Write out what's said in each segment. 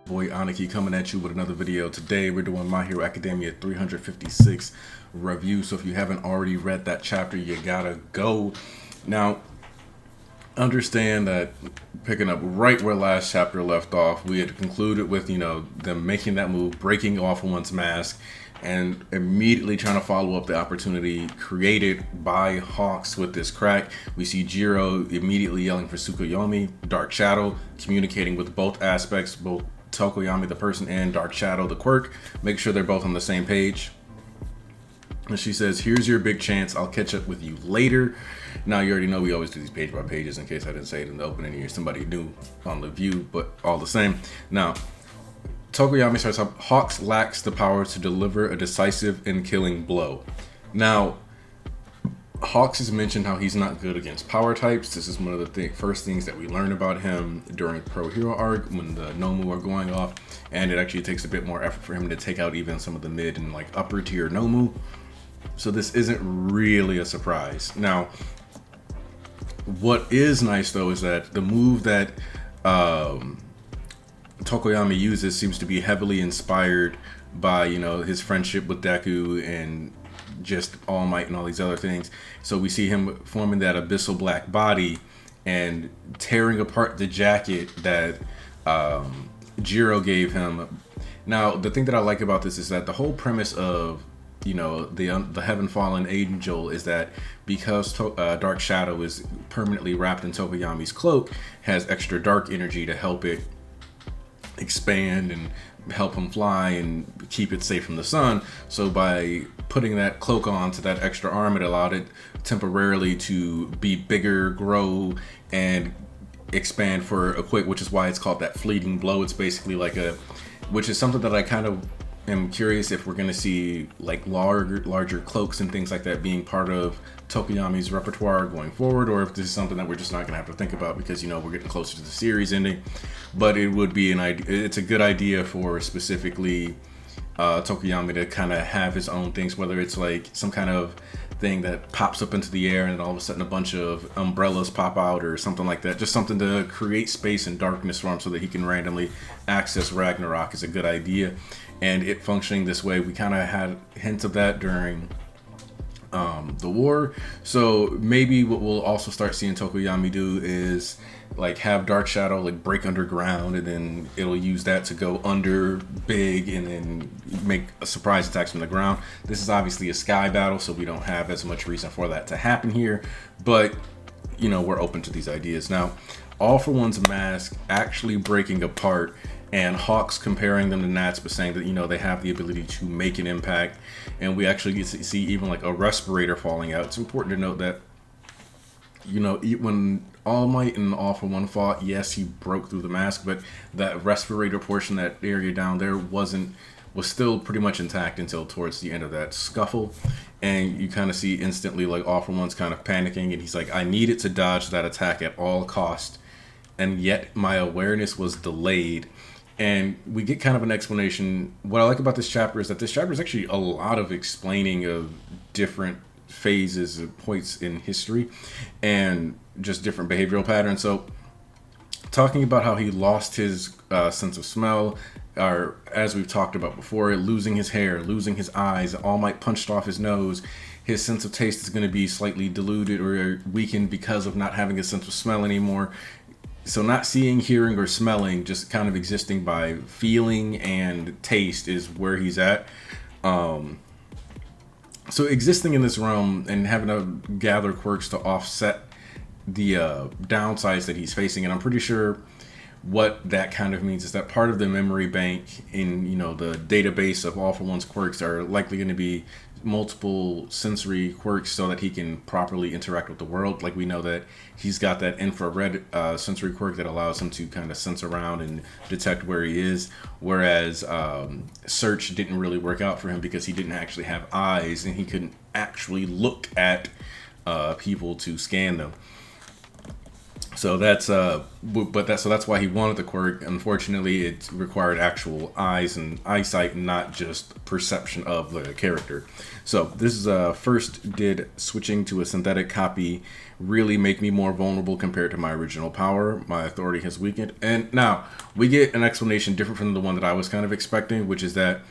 Boy Aniki coming at you with another video. Today we're doing My Hero Academia 356 review. So if you haven't already read that chapter, you gotta go. Now, understand that picking up right where last chapter left off, we had concluded with, them making that move, breaking off one's mask, and immediately trying to follow up the opportunity created by Hawks with this crack. We see Jiro immediately yelling for Tsukuyomi, Dark Shadow, communicating with both aspects, both Tokoyami the person and Dark Shadow the quirk. Make sure they're both on the same page. And she says, here's your big chance. I'll catch up with you later. Now, you already know we always do these page by pages in case I didn't say it in the opening here. Somebody new on the view, but all the same. Now, Tokoyami starts up. Hawks lacks the power to deliver a decisive and killing blow. Now, Hawks has mentioned how he's not good against power types. This is one of the first things that we learn about him during Pro Hero arc when the Nomu are going off, and it actually takes a bit more effort for him to take out even some of the mid and like upper tier Nomu. So this isn't really a surprise. Now, what is nice though is that the move that Tokoyami uses seems to be heavily inspired by his friendship with Deku and just All Might and all these other things. So we see him forming that abyssal black body and tearing apart the jacket that Jiro gave him. Now, the thing that I like about this is that the whole premise of the Heaven Fallen Angel is that because Dark Shadow is permanently wrapped in Tokoyami's cloak, has extra dark energy to help it expand and help him fly and keep it safe from the sun. So by putting that cloak on to that extra arm, it allowed it temporarily to be bigger, grow, and expand for a quick, which is why it's called that fleeting blow. It's basically like which is something that I kind of am curious if we're going to see like larger cloaks and things like that being part of Tokoyami's repertoire going forward, or if this is something that we're just not going to have to think about because we're getting closer to the series ending. But it would be it's a good idea for specifically Tokoyami to kind of have his own things, whether it's like some kind of thing that pops up into the air and all of a sudden a bunch of umbrellas pop out or something like that. Just something to create space and darkness for him so that he can randomly access Ragnarok is a good idea. And it functioning this way, we kind of had hints of that during the war. So maybe what we'll also start seeing Tokoyami do is like have Dark Shadow like break underground, and then it'll use that to go under big and then make a surprise attacks from the ground. This is obviously a sky battle, so we don't have as much reason for that to happen here, but we're open to these ideas. Now, All For One's mask actually breaking apart, and Hawks comparing them to Nats, but saying that they have the ability to make an impact, and we actually get to see even like a respirator falling out. It's important to note that when All Might and All For One fought, yes, he broke through the mask, but that respirator portion, that area down there, was still pretty much intact until towards the end of that scuffle. And you kind of see instantly like All For One's kind of panicking, and he's like, I needed to dodge that attack at all cost, and yet my awareness was delayed. And we get kind of an explanation. What I like about this chapter is that this chapter is actually a lot of explaining of different phases and points in history and just different behavioral patterns. So talking about how he lost his sense of smell, or as we've talked about before, losing his hair, losing his eyes, All Might punched off his nose. His sense of taste is going to be slightly diluted or weakened because of not having a sense of smell anymore. So not seeing, hearing, or smelling, just kind of existing by feeling and taste is where he's at. So existing in this realm and having to gather quirks to offset the downsides that he's facing. And I'm pretty sure what that kind of means is that part of the memory bank in, the database of All For One's quirks are likely going to be multiple sensory quirks so that he can properly interact with the world. Like we know that he's got that infrared sensory quirk that allows him to kind of sense around and detect where he is, whereas search didn't really work out for him because he didn't actually have eyes and he couldn't actually look at people to scan them. So that's why he wanted the quirk. Unfortunately, it required actual eyes and eyesight, not just perception of the character. So this is first did switching to a synthetic copy really make me more vulnerable compared to my original power. My authority has weakened, and now we get an explanation different from the one that I was kind of expecting, which is that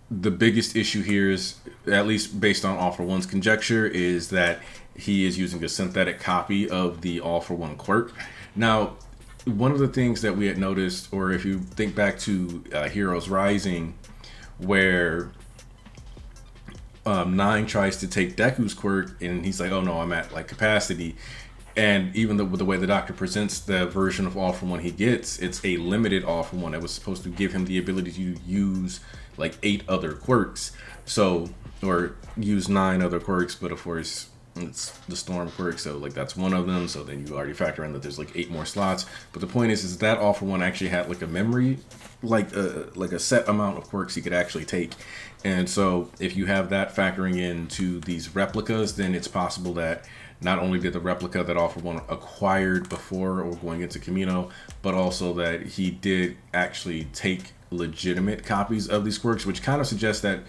the biggest issue here is, at least based on All For One's conjecture, is that he is using a synthetic copy of the All For One quirk. Now, one of the things that we had noticed, or if you think back to Heroes Rising, where Nine tries to take Deku's quirk, and he's like, "Oh no, I'm at like capacity." And even with the way the doctor presents the version of All For One he gets, it's a limited All For One that was supposed to give him the ability to use like 8 other quirks. So, or use 9 other quirks, but of course it's the Storm quirk, so like that's one of them. So then you already factor in that there's like 8 more slots. But the point is that All For One actually had like a memory, like a set amount of quirks he could actually take. And so if you have that factoring into these replicas, then it's possible that not only did the replica that All For One acquired before or going into Camino, but also that he did actually take legitimate copies of these quirks, which kind of suggests that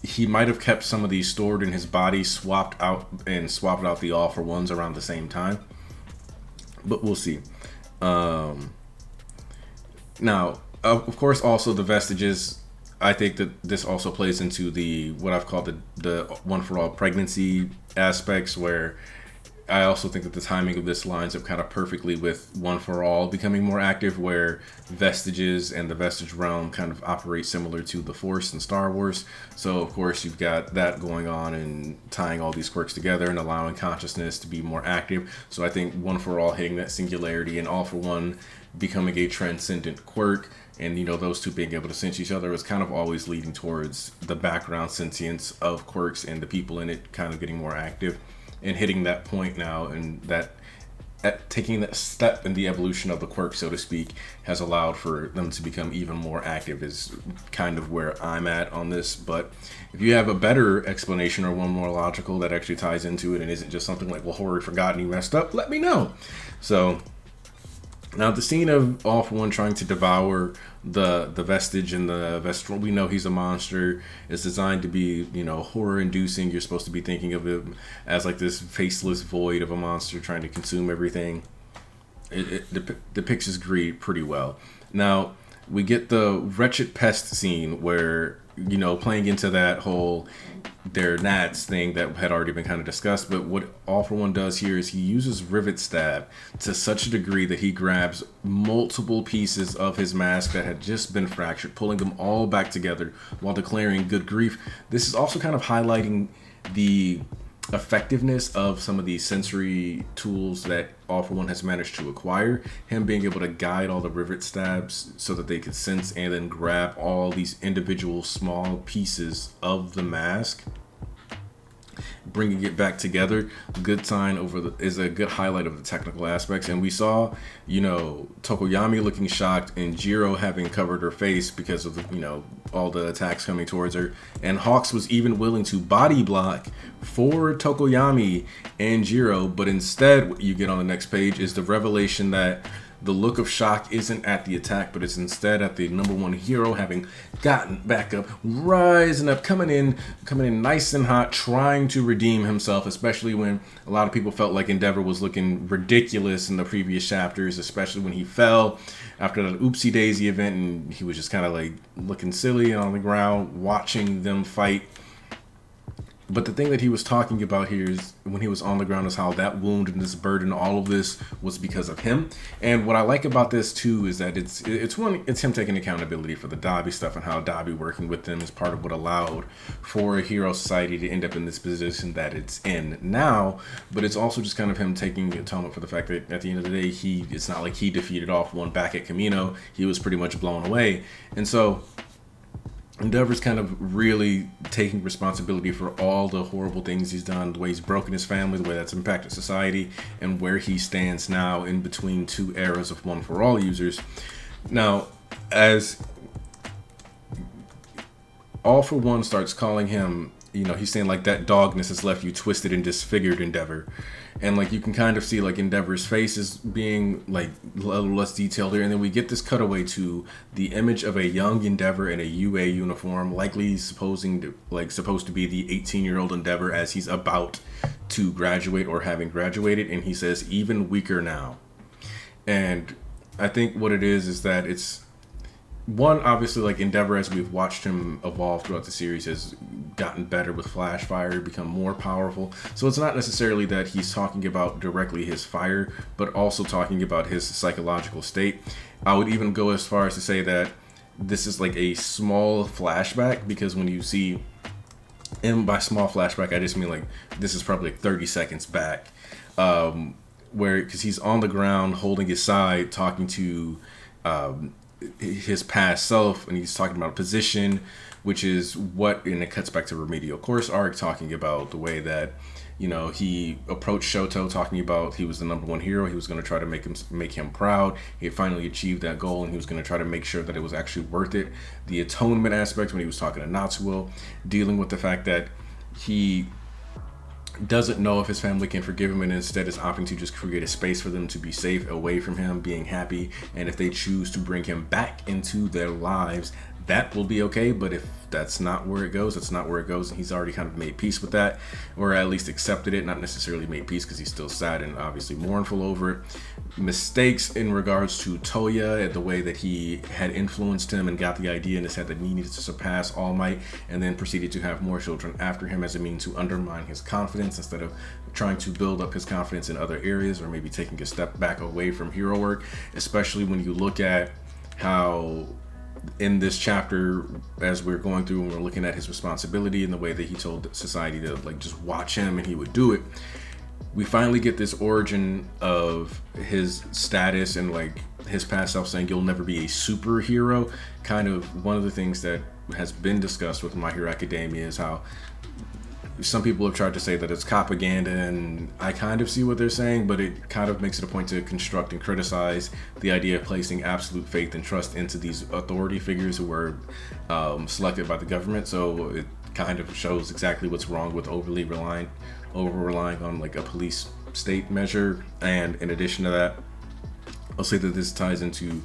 he might have kept some of these stored in his body, swapped out the All For Ones around the same time. But we'll see. Now, of course, also the vestiges. I think that this also plays into the what I've called the One For All pregnancy aspects, where I also think that the timing of this lines up kind of perfectly with One For All becoming more active, where vestiges and the vestige realm kind of operate similar to the Force in Star Wars. So of course you've got that going on and tying all these quirks together and allowing consciousness to be more active. So I think One For All hitting that singularity and All For One becoming a transcendent quirk, and those two being able to sense each other, is kind of always leading towards the background sentience of quirks and the people in it kind of getting more active and hitting that point now, and that taking that step in the evolution of the quirk, so to speak, has allowed for them to become even more active, is kind of where I'm at on this. But if you have a better explanation or one more logical that actually ties into it and isn't just something like, well, Hori forgot and he messed up, let me know. So now the scene of All For One trying to devour the vestige and the vestral, we know he's a monster. It's designed to be, horror inducing. You're supposed to be thinking of him as like this faceless void of a monster trying to consume everything. It depicts his greed pretty well. Now we get the wretched pest scene where, playing into that whole their gnats thing that had already been kind of discussed. But what All For One does here is he uses rivet stab to such a degree that he grabs multiple pieces of his mask that had just been fractured, pulling them all back together while declaring good grief. This is also kind of highlighting the effectiveness of some of these sensory tools that All For One has managed to acquire. Him being able to guide all the rivet stabs so that they could sense and then grab all these individual small pieces of the mask, bringing it back together. Good sign is a good highlight of the technical aspects. And we saw, Tokoyami looking shocked and Jiro having covered her face because of all the attacks coming towards her. And Hawks was even willing to body block for Tokoyami and Jiro, but instead what you get on the next page is the revelation that the look of shock isn't at the attack, but it's instead at the number one hero having gotten back up, rising up, coming in nice and hot, trying to redeem himself, especially when a lot of people felt like Endeavor was looking ridiculous in the previous chapters, especially when he fell after that oopsie daisy event and he was just kind of like looking silly on the ground watching them fight. But the thing that he was talking about here is when he was on the ground is how that wound and this burden, all of this was because of him. And what I like about this too is that it's him taking accountability for the Dabi stuff and how Dabi working with them is part of what allowed for a hero society to end up in this position that it's in now. But it's also just kind of him taking atonement for the fact that at the end of the day, it's not like he defeated All For One back at Camino. He was pretty much blown away. And so Endeavor's kind of really taking responsibility for all the horrible things he's done, the way he's broken his family, the way that's impacted society, and where he stands now in between two eras of One For All users. Now, as All For One starts calling him, he's saying like that dogness has left you twisted and disfigured, Endeavor. And like you can kind of see like Endeavor's face is being like a little less detailed here, and then we get this cutaway to the image of a young Endeavor in a UA uniform, likely supposed to be the 18-year-old Endeavor as he's about to graduate or having graduated, and he says even weaker now. And I think what it is that it's one, obviously, like Endeavor, as we've watched him evolve throughout the series, has gotten better with flash fire, become more powerful. So it's not necessarily that he's talking about directly his fire, but also talking about his psychological state. I would even go as far as to say that this is like a small flashback, because when you see, and by small flashback, I just mean like this is probably like 30 seconds back, because he's on the ground holding his side, talking to his past self, and he's talking about a position, which is what, and it cuts back to remedial course arc, talking about the way that, you know, he approached Shoto, talking about he was the number one hero, he was going to try to make him proud, he had finally achieved that goal, and he was going to try to make sure that it was actually worth it. The atonement aspect when he was talking to Natsuo, dealing with the fact that he doesn't know if his family can forgive him, and instead is opting to just create a space for them to be safe away from him, being happy, and if they choose to bring him back into their lives, that will be okay. But if that's not where it goes, and he's already kind of made peace with that, or at least accepted it, not necessarily made peace because he's still sad and obviously mournful over it. Mistakes in regards to Toya and the way that he had influenced him and got the idea in his head that he needed to surpass All Might, and then proceeded to have more children after him as a means to undermine his confidence instead of trying to build up his confidence in other areas, or maybe taking a step back away from hero work, especially when you look at how in this chapter, as we're going through and we're looking at his responsibility and the way that he told society to like just watch him and he would do it, we finally get this origin of his status and like his past self saying you'll never be a superhero. Kind of one of the things that has been discussed with My Hero Academia is how some people have tried to say that it's propaganda, and I kind of see what they're saying, but it kind of makes it a point to construct and criticize the idea of placing absolute faith and trust into these authority figures who were selected by the government. So it kind of shows exactly what's wrong with over relying on like a police state measure. And in addition to that, I'll say that this ties into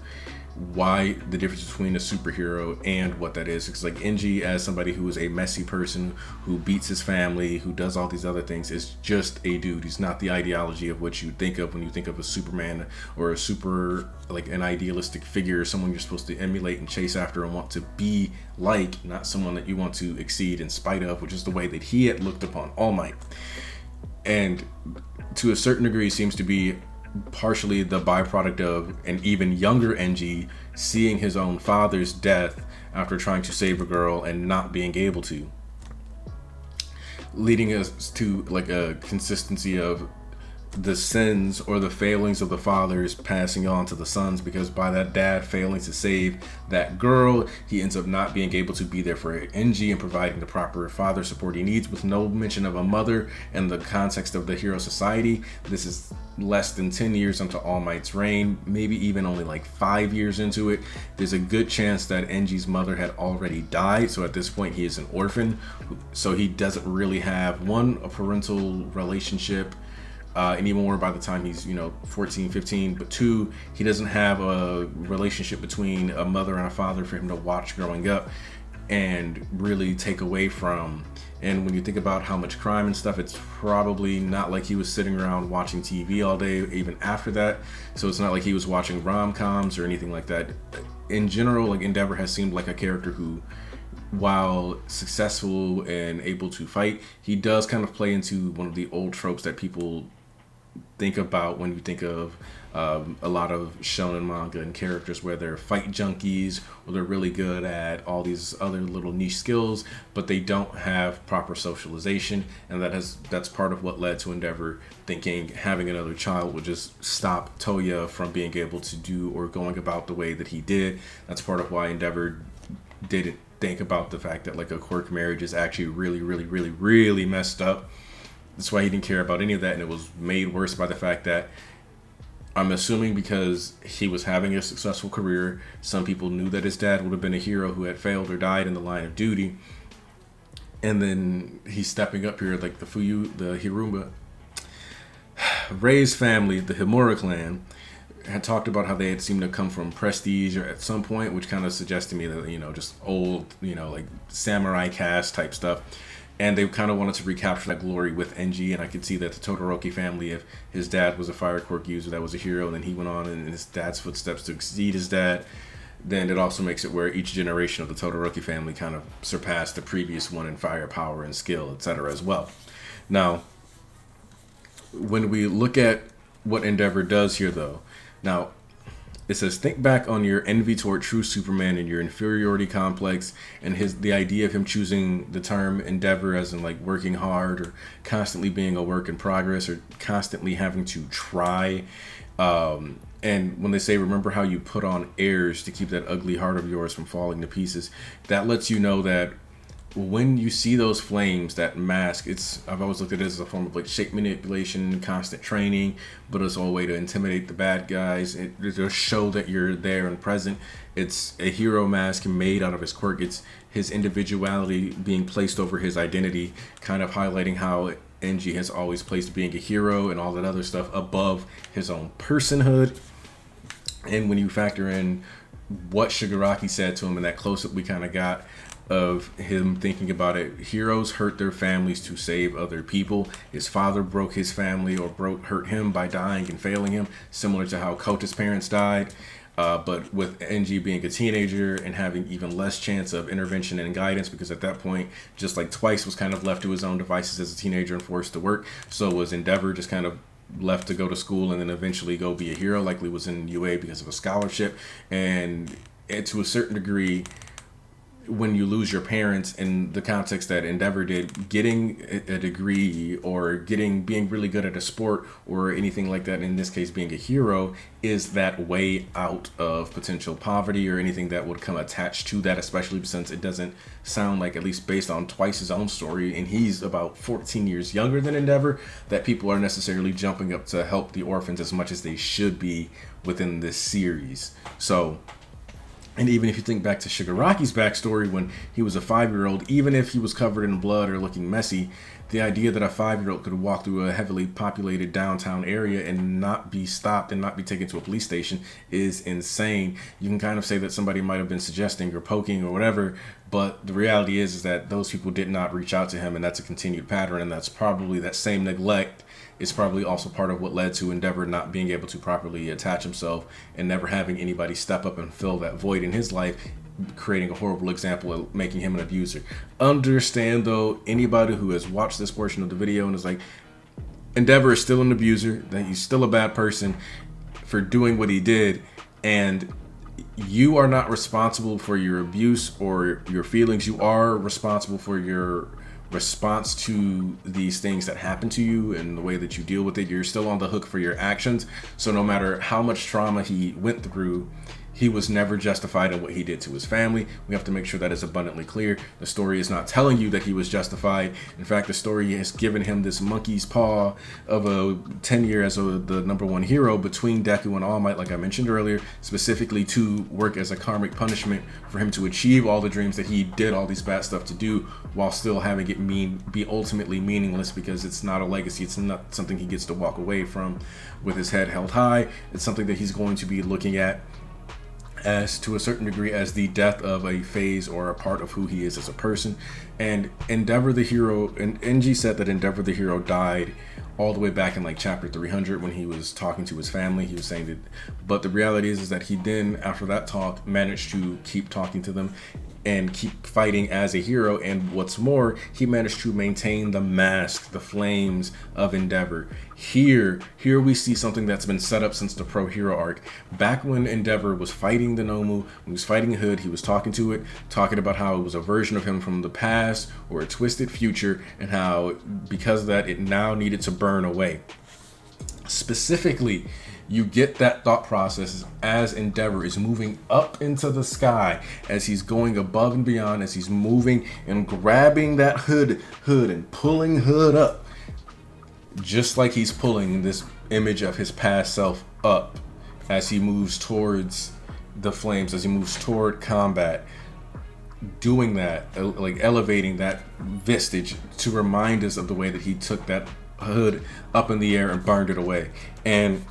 why the difference between a superhero and what that is. It's like Enji, as somebody who is a messy person who beats his family, who does all these other things, is just a dude. He's not the ideology of what you think of when you think of a Superman or a super, like an idealistic figure, someone you're supposed to emulate and chase after and want to be like, not someone that you want to exceed in spite of, which is the way that he had looked upon All Might. And to a certain degree seems to be partially the byproduct of an even younger Enji seeing his own father's death after trying to save a girl and not being able to, leading us to like a consistency of the sins or the failings of the fathers passing on to the sons, because by that dad failing to save that girl, he ends up not being able to be there for Enji and providing the proper father support he needs, with no mention of a mother in the context of the hero society. This is less than 10 years into All Might's reign, maybe even only like 5 years into it. There's a good chance that Enji's mother had already died, so at this point he is an orphan, so he doesn't really have a parental relationship anymore by the time he's 14, 15, but 2, he doesn't have a relationship between a mother and a father for him to watch growing up and really take away from. And when you think about how much crime and stuff, it's probably not like he was sitting around watching TV all day even after that, so it's not like he was watching rom-coms or anything like that. In general, like Endeavor has seemed like a character who, while successful and able to fight, he does kind of play into one of the old tropes that people think about when you think of a lot of shonen manga and characters where they're fight junkies or they're really good at all these other little niche skills, but they don't have proper socialization, and that's part of what led to Endeavor thinking having another child would just stop Toya from being able to do or going about the way that he did. That's part of why Endeavor didn't think about the fact that like a quirk marriage is actually really, really, really, really messed up. That's why he didn't care about any of that, and it was made worse by the fact that, I'm assuming because he was having a successful career, some people knew that his dad would have been a hero who had failed or died in the line of duty, and then he's stepping up here like the Hiruma. Rei's family, the Himura clan, had talked about how they had seemed to come from prestige or at some point, which kind of suggests to me that, just old, like samurai caste type stuff. And they kind of wanted to recapture that glory with Enji, and I could see that the Todoroki family, if his dad was a fire quirk user that was a hero, and then he went on in his dad's footsteps to exceed his dad, then it also makes it where each generation of the Todoroki family kind of surpassed the previous one in firepower and skill, etc. as well. Now, when we look at what Endeavor does here, though, now, it says, think back on your envy toward true Superman and your inferiority complex and the idea of him choosing the term endeavor as in like working hard or constantly being a work in progress or constantly having to try. And when they say, remember how you put on airs to keep that ugly heart of yours from falling to pieces, that lets you know that when you see those flames, that mask, I've always looked at it as a form of like shape manipulation, constant training, but it's all a way to intimidate the bad guys. It just show that you're there and present. It's a hero mask made out of his quirk. It's his individuality being placed over his identity, kind of highlighting how Enji has always placed being a hero and all that other stuff above his own personhood. And when you factor in what Shigaraki said to him in that close-up we kind of got of him thinking about it, heroes hurt their families to save other people. His father broke his family or hurt him by dying and failing him, similar to how Kota's parents died. But with Enji being a teenager and having even less chance of intervention and guidance, because at that point, just like Twice was kind of left to his own devices as a teenager and forced to work, so was Endeavor just kind of left to go to school and then eventually go be a hero, likely was in UA because of a scholarship. And to a certain degree, when you lose your parents in the context that Endeavor did, getting a degree or being really good at a sport or anything like that, in this case being a hero, is that way out of potential poverty or anything that would come attached to that, especially since it doesn't sound like, at least based on Twice's own story, and he's about 14 years younger than Endeavor, that people are necessarily jumping up to help the orphans as much as they should be within this series. So, and even if you think back to Shigaraki's backstory when he was a 5-year-old, even if he was covered in blood or looking messy, the idea that a 5-year-old could walk through a heavily populated downtown area and not be stopped and not be taken to a police station is insane. You can kind of say that somebody might have been suggesting or poking or whatever, but the reality is that those people did not reach out to him, and that's a continued pattern, and that's probably that same neglect is probably also part of what led to Endeavor not being able to properly attach himself and never having anybody step up and fill that void in his life, creating a horrible example of making him an abuser. Understand though, anybody who has watched this portion of the video and is like, Endeavor is still an abuser, that he's still a bad person for doing what he did, and you are not responsible for your abuse or your feelings. You are responsible for your response to these things that happen to you and the way that you deal with it. You're still on the hook for your actions. So no matter how much trauma he went through, he was never justified in what he did to his family. We have to make sure that is abundantly clear. The story is not telling you that he was justified. In fact, the story has given him this monkey's paw of a tenure as the #1 hero between Deku and All Might, like I mentioned earlier, specifically to work as a karmic punishment for him to achieve all the dreams that he did all these bad stuff to do, while still having it be ultimately meaningless, because it's not a legacy. It's not something he gets to walk away from with his head held high. It's something that he's going to be looking at as, to a certain degree, as the death of a phase or a part of who he is as a person. And Endeavor the hero, and Enji said that Endeavor the hero died all the way back in like chapter 300 when he was talking to his family. He was saying that, but the reality is that he then, after that talk, managed to keep talking to them and keep fighting as a hero. And what's more, he managed to maintain the mask, the flames of Endeavor. Here we see something that's been set up since the Pro Hero arc. Back when Endeavor was fighting the Nomu, when he was fighting Hood, he was talking to it, talking about how it was a version of him from the past or a twisted future, and how because of that it now needed to burn away. Specifically, you get that thought process as Endeavor is moving up into the sky, as he's going above and beyond, as he's moving and grabbing that hood and pulling Hood up, just like he's pulling this image of his past self up as he moves towards the flames, as he moves toward combat. Doing that, like elevating that vestige to remind us of the way that he took that hood up in the air and burned it away. And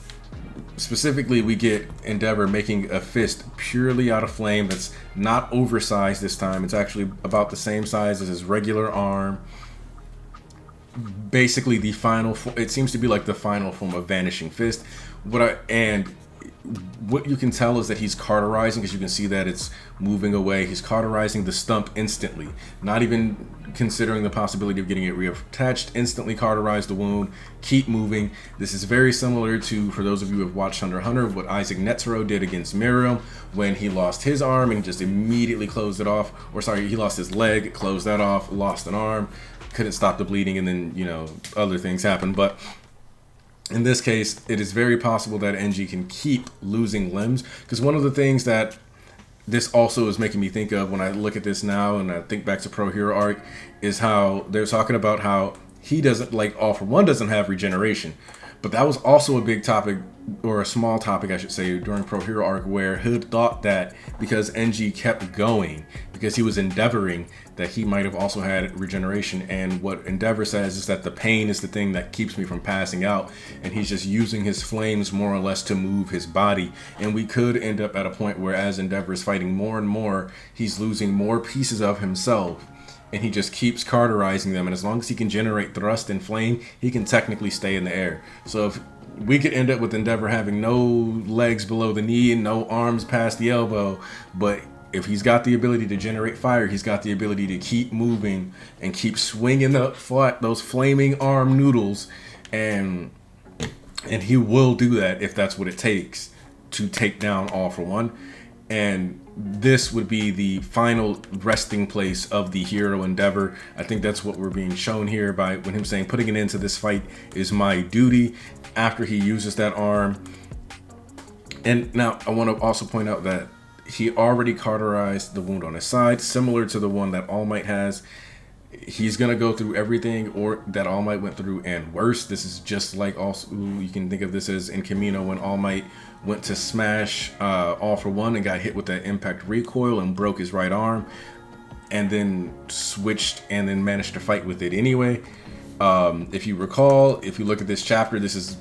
specifically, we get Endeavor making a fist purely out of flame that's not oversized this time. It's actually about the same size as his regular arm. Basically, it seems to be like the final form of Vanishing Fist. What you can tell is that he's cauterizing, because you can see that it's moving away. He's cauterizing the stump instantly, not even considering the possibility of getting it reattached. Instantly cauterize the wound, keep moving. This is very similar to, for those of you who have watched Hunter x Hunter, what Isaac Netero did against Miriam when he lost his arm and just immediately closed it off. Or sorry, he lost his leg, closed that off, lost an arm, couldn't stop the bleeding, and then, you know, other things happened. But in this case, it is very possible that Enji can keep losing limbs, because one of the things that this also is making me think of when I look at this now and I think back to Pro Hero arc is how they're talking about how he doesn't, like, All For One doesn't have regeneration. But that was also a big topic, or a small topic I should say, during Pro Hero arc, where Hood thought that because Enji kept going, because he was endeavoring, that he might have also had regeneration. And what Endeavor says is that the pain is the thing that keeps me from passing out, and he's just using his flames more or less to move his body. And we could end up at a point where, as Endeavor is fighting more and more, he's losing more pieces of himself, and he just keeps cauterizing them. And as long as he can generate thrust and flame, he can technically stay in the air. So if we could end up with Endeavor having no legs below the knee and no arms past the elbow, but if he's got the ability to generate fire, he's got the ability to keep moving and keep swinging those flaming arm noodles, and he will do that if that's what it takes to take down All For One. And this would be the final resting place of the hero Endeavor. I think that's what we're being shown here by when him saying putting an end to this fight is my duty, after he uses that arm. And now I want to also point out that he already cauterized the wound on his side, similar to the one that All Might has. He's going to go through everything or that All Might went through and worse. This is just like, also you can think of this as in Camino, when All Might went to smash All For One and got hit with that impact recoil and broke his right arm, and then switched and then managed to fight with it anyway. If you recall, if you look at this chapter, this is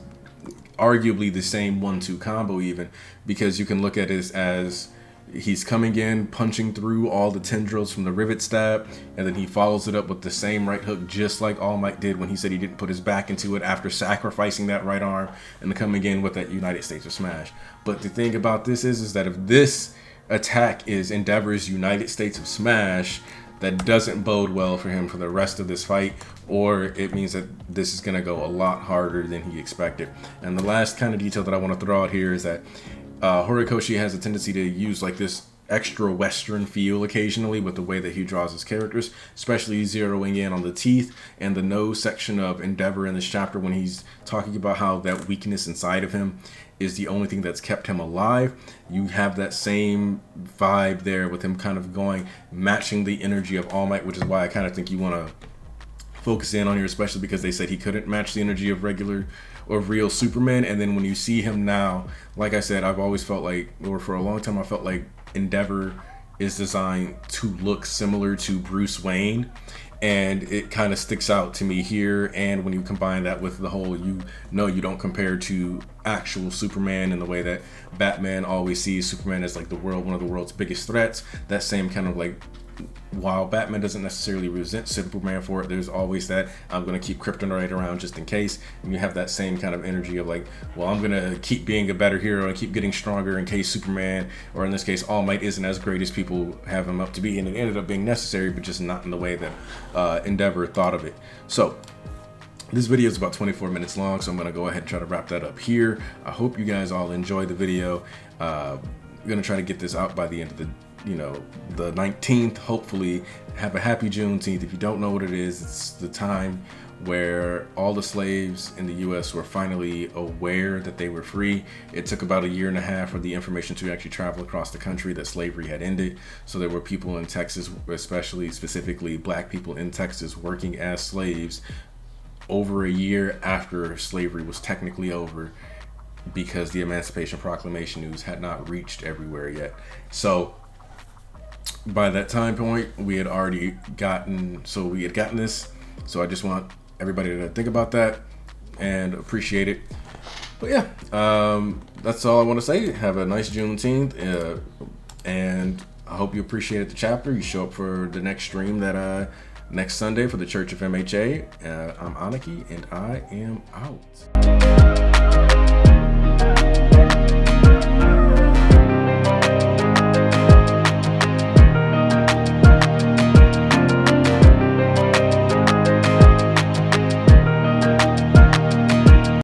arguably the same 1-2 combo even, because you can look at it as he's coming in, punching through all the tendrils from the rivet stab, and then he follows it up with the same right hook, just like All Might did when he said he didn't put his back into it after sacrificing that right arm, and then coming in with that United States of Smash. But the thing about this is that if this attack is Endeavor's United States of Smash, that doesn't bode well for him for the rest of this fight, or it means that this is going to go a lot harder than he expected. And the last kind of detail that I want to throw out here is that Horikoshi has a tendency to use like this extra Western feel occasionally with the way that he draws his characters, especially zeroing in on the teeth and the nose section of Endeavor in this chapter, when he's talking about how that weakness inside of him is the only thing that's kept him alive. You have that same vibe there with him kind of going, matching the energy of All Might, which is why I kind of think you want to focus in on here, especially because they said he couldn't match the energy of regular or real Superman. And then when you see him now, like I said, I've always felt like, or for a long time I felt like Endeavor is designed to look similar to Bruce Wayne, and it kind of sticks out to me here. And when you combine that with the whole, you don't compare to actual Superman in the way that Batman always sees Superman as like one of the world's biggest threats, that same kind of like, while Batman doesn't necessarily resent Superman for it, there's always that I'm going to keep kryptonite around just in case. And you have that same kind of energy of like, well, I'm going to keep being a better hero and keep getting stronger in case Superman, or in this case All Might, isn't as great as people have him up to be. And it ended up being necessary, but just not in the way that Endeavor thought of it. So this video is about 24 minutes long, so I'm going to go ahead and try to wrap that up here. I hope you guys all enjoyed the video. I'm going to try to get this out by the end of the the 19th, hopefully. Have a happy Juneteenth. If you don't know what it is, it's the time where all the slaves in the US were finally aware that they were free. It took about 1.5 years for the information to actually travel across the country that slavery had ended. So there were people in Texas, specifically black people in Texas, working as slaves over 1 year after slavery was technically over, because the Emancipation Proclamation news had not reached everywhere yet. So by that time point, we had gotten this. So I just want everybody to think about that. and appreciate it. But yeah, that's all I want to say. Have a nice Juneteenth, and I hope you appreciated the chapter. You show up for the next stream that next Sunday for the Church of MHA. I'm Aniki, and I am out.